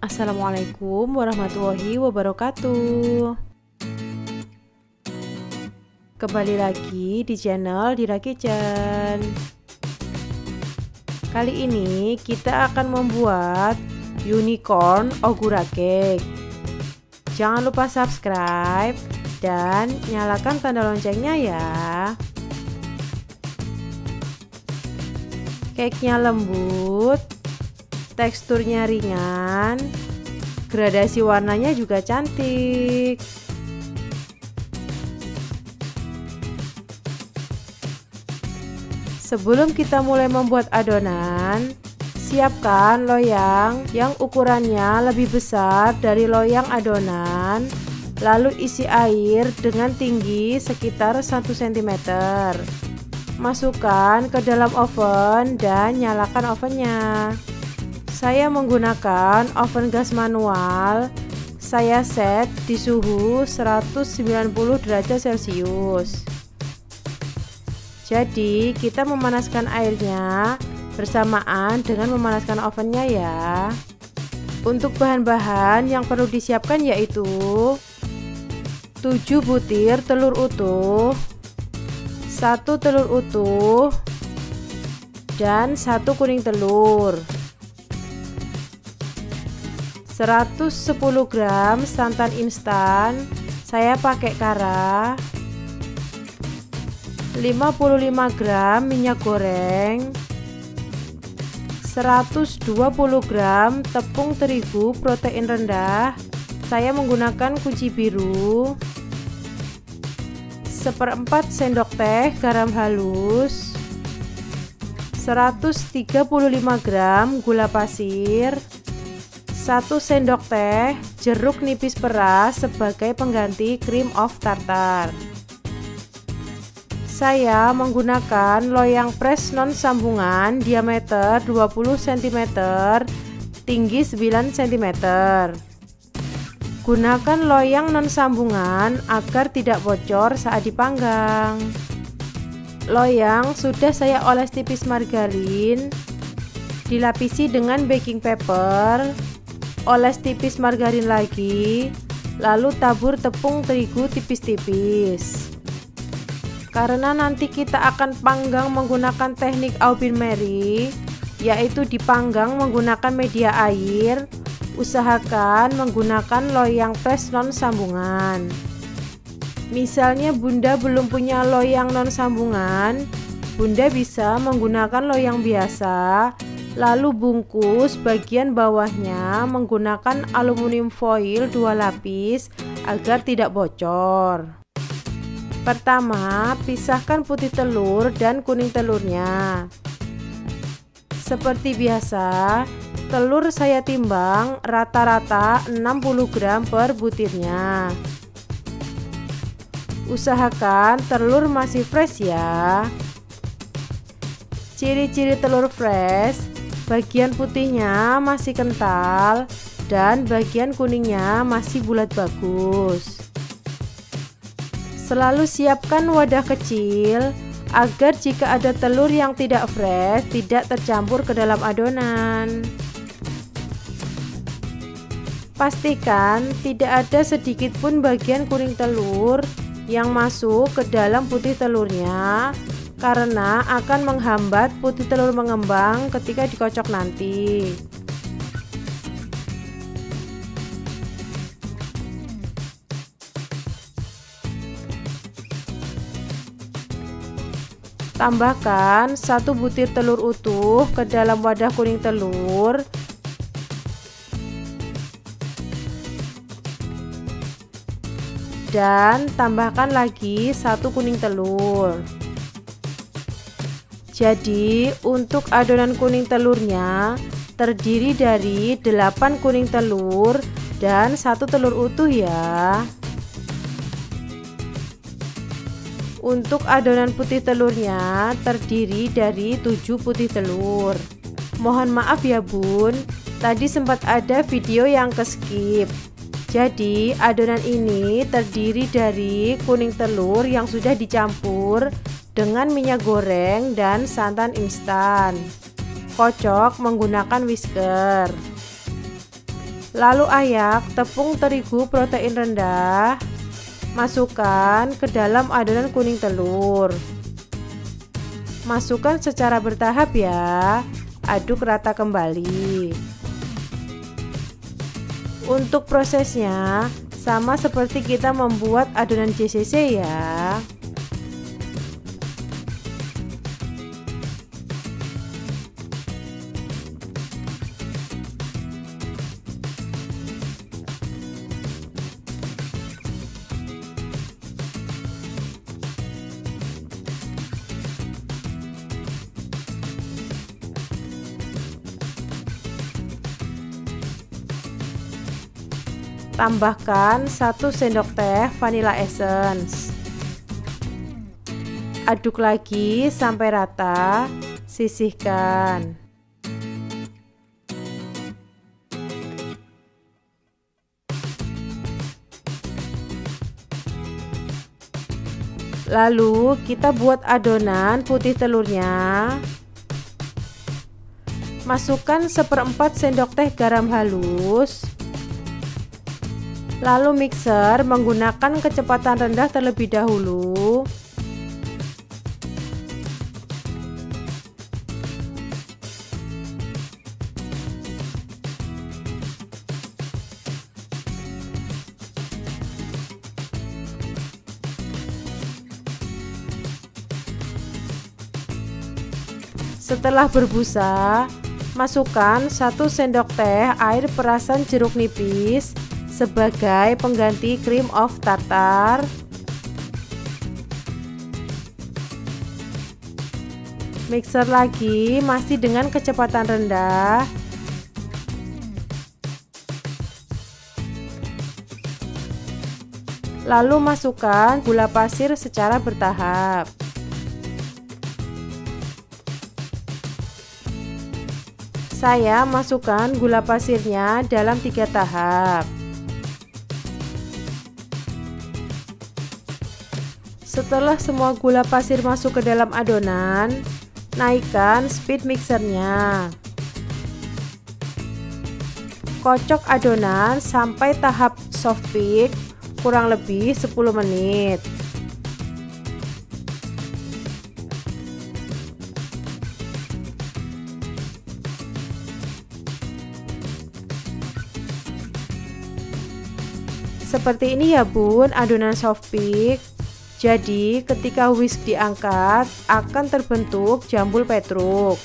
Assalamualaikum warahmatullahi wabarakatuh. Kembali lagi di channel Dira Kitchen. Kali ini kita akan membuat unicorn ogura cake. Jangan lupa subscribe dan nyalakan tanda loncengnya ya. Cake-nya lembut, teksturnya ringan, gradasi warnanya juga cantik. Sebelum kita mulai membuat adonan, siapkan loyang yang ukurannya lebih besar dari loyang adonan, lalu isi air dengan tinggi sekitar 1 cm. Masukkan ke dalam oven dan nyalakan ovennya. Saya menggunakan oven gas manual. Saya set di suhu 190 derajat Celcius. Jadi kita memanaskan airnya bersamaan dengan memanaskan ovennya ya. Untuk bahan-bahan yang perlu disiapkan yaitu 7 butir telur utuh, 1 telur utuh, dan 1 kuning telur, 110 gram santan instan, saya pakai Kara, 55 gram minyak goreng, 120 gram tepung terigu protein rendah, saya menggunakan kunci biru, 1/4 sendok teh garam halus, 135 gram gula pasir, 1 sendok teh jeruk nipis peras sebagai pengganti cream of tartar. Saya menggunakan loyang pres non sambungan diameter 20 cm, tinggi 9 cm. Gunakan loyang non sambungan agar tidak bocor saat dipanggang. Loyang sudah saya oles tipis margarin, dilapisi dengan baking paper, oles tipis margarin lagi, lalu tabur tepung terigu tipis-tipis. Karena nanti kita akan panggang menggunakan teknik Aubin Marie, yaitu dipanggang menggunakan media air, usahakan menggunakan loyang pres non sambungan. Misalnya Bunda belum punya loyang non sambungan, Bunda bisa menggunakan loyang biasa, lalu bungkus bagian bawahnya menggunakan aluminium foil 2 lapis agar tidak bocor. Pertama, pisahkan putih telur dan kuning telurnya. Seperti biasa, telur saya timbang rata-rata 60 gram per butirnya. Usahakan telur masih fresh ya. Ciri-ciri telur fresh, bagian putihnya masih kental dan bagian kuningnya masih bulat bagus. Selalu siapkan wadah kecil agar jika ada telur yang tidak fresh tidak tercampur ke dalam adonan. Pastikan tidak ada sedikit pun bagian kuning telur yang masuk ke dalam putih telurnya, karena akan menghambat putih telur mengembang ketika dikocok nanti. Tambahkan 1 butir telur utuh ke dalam wadah kuning telur. Dan tambahkan lagi 1 kuning telur. Jadi untuk adonan kuning telurnya terdiri dari 8 kuning telur dan 1 telur utuh ya. Untuk adonan putih telurnya terdiri dari 7 putih telur. Mohon maaf ya Bun, tadi sempat ada video yang keskip. Jadi adonan ini terdiri dari kuning telur yang sudah dicampur dengan minyak goreng dan santan instan. Kocok menggunakan whisker. Lalu ayak tepung terigu protein rendah, masukkan ke dalam adonan kuning telur. Masukkan secara bertahap ya, aduk rata kembali. Untuk prosesnya sama seperti kita membuat adonan JCC ya. Tambahkan 1 sendok teh vanilla essence. Aduk lagi sampai rata, sisihkan. Lalu kita buat adonan putih telurnya. Masukkan 1/4 sendok teh garam halus. Lalu mixer menggunakan kecepatan rendah terlebih dahulu. Setelah berbusa, masukkan 1 sendok teh air perasan jeruk nipis sebagai pengganti cream of tartar. Mixer lagi masih dengan kecepatan rendah. Lalu masukkan gula pasir secara bertahap. Saya masukkan gula pasirnya dalam 3 tahap. Setelah semua gula pasir masuk ke dalam adonan, naikkan speed mixernya. Kocok adonan sampai tahap soft peak kurang lebih 10 menit. Seperti ini ya bun, adonan soft peak. Jadi ketika whisk diangkat akan terbentuk jambul petruk.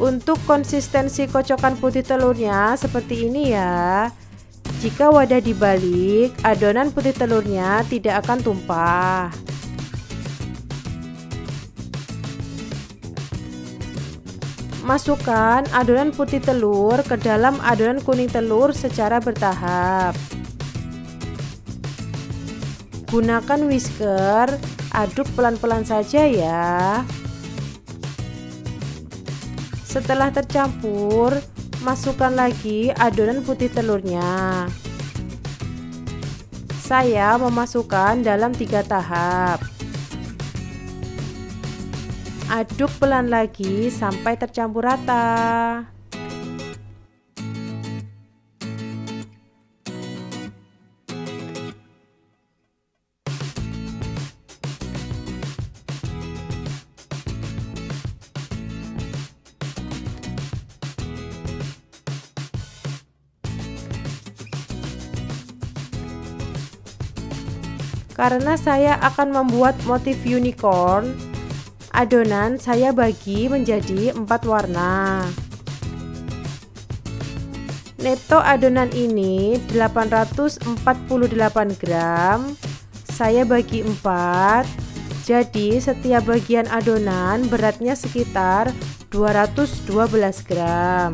Untuk konsistensi kocokan putih telurnya seperti ini ya. Jika wadah dibalik, adonan putih telurnya tidak akan tumpah. Masukkan adonan putih telur ke dalam adonan kuning telur secara bertahap. Gunakan whisker, aduk pelan-pelan saja ya. Setelah tercampur, masukkan lagi adonan putih telurnya. Saya memasukkan dalam 3 tahap. Aduk pelan lagi sampai tercampur rata. Karena saya akan membuat motif unicorn, adonan saya bagi menjadi 4 warna. Neto adonan ini 848 gram. Saya bagi 4. Jadi setiap bagian adonan beratnya sekitar 212 gram.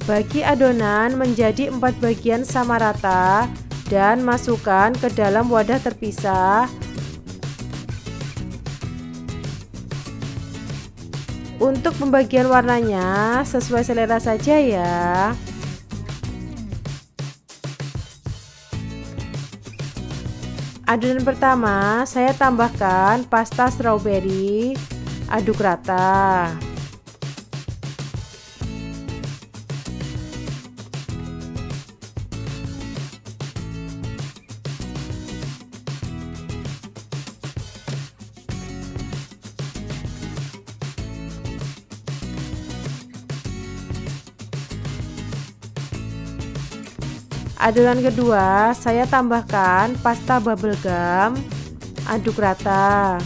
Bagi adonan menjadi 4 bagian sama rata dan masukkan ke dalam wadah terpisah. Untuk pembagian warnanya sesuai selera saja ya. Adonan pertama saya tambahkan pasta strawberry, aduk rata. Adonan kedua saya tambahkan pasta bubble gum, aduk rata.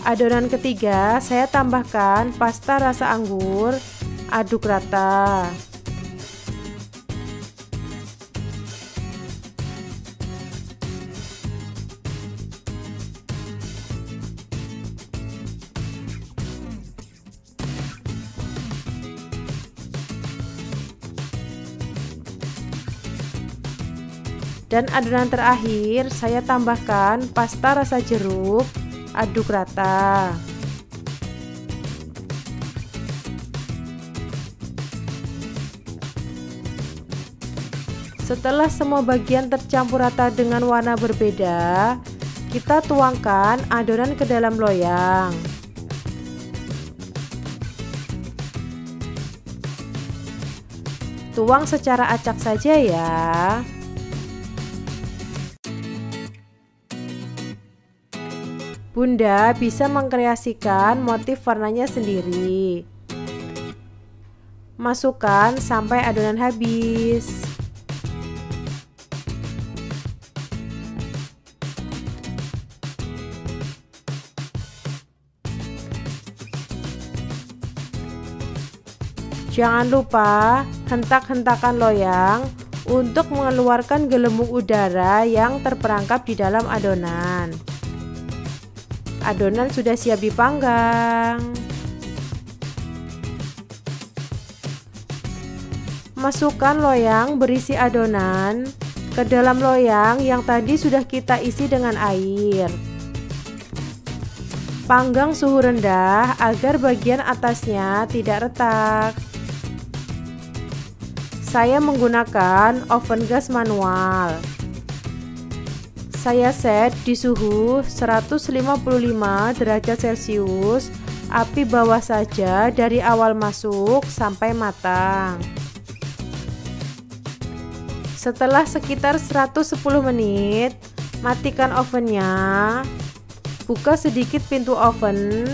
Adonan ketiga saya tambahkan pasta rasa anggur, aduk rata. Dan adonan terakhir saya tambahkan pasta rasa jeruk, aduk rata. Setelah semua bagian tercampur rata dengan warna berbeda, kita tuangkan adonan ke dalam loyang. Tuang secara acak saja ya. Bunda bisa mengkreasikan motif warnanya sendiri. Masukkan sampai adonan habis. Jangan lupa hentak-hentakan loyang untuk mengeluarkan gelembung udara yang terperangkap di dalam adonan. Adonan sudah siap dipanggang. Masukkan loyang berisi adonan ke dalam loyang yang tadi sudah kita isi dengan air. Panggang suhu rendah agar bagian atasnya tidak retak. Saya menggunakan oven gas manual. Saya set di suhu 155 derajat Celcius, api bawah saja dari awal masuk sampai matang. Setelah sekitar 110 menit, matikan ovennya. Buka sedikit pintu oven,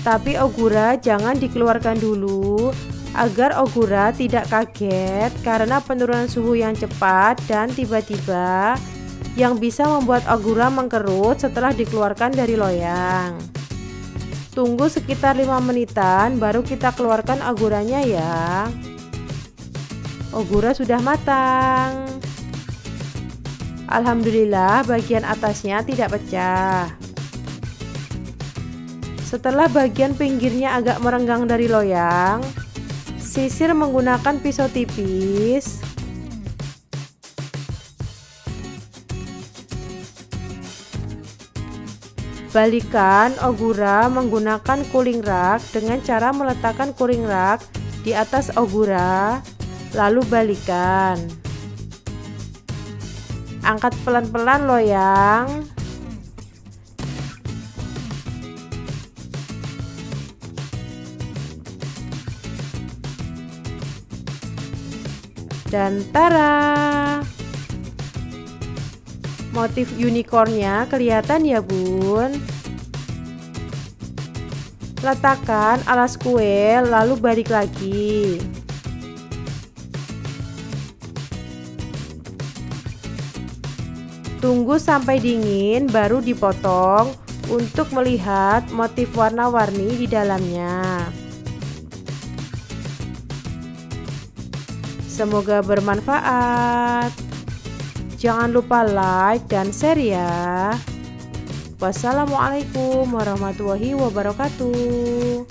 tapi ogura jangan dikeluarkan dulu agar ogura tidak kaget karena penurunan suhu yang cepat dan tiba-tiba yang bisa membuat ogura mengkerut setelah dikeluarkan dari loyang. Tunggu sekitar 5 menitan baru kita keluarkan oguranya ya. Ogura sudah matang. Alhamdulillah bagian atasnya tidak pecah. Setelah bagian pinggirnya agak merenggang dari loyang, sisir menggunakan pisau tipis. Balikan ogura menggunakan cooling rack dengan cara meletakkan cooling rack di atas ogura, lalu balikan. Angkat pelan-pelan loyang. Dan tara! Motif unicornnya kelihatan ya bun. Letakkan alas kue lalu balik lagi. Tunggu sampai dingin baru dipotong untuk melihat motif warna-warni di dalamnya. Semoga bermanfaat. Jangan lupa like dan share ya. Wassalamualaikum warahmatullahi wabarakatuh.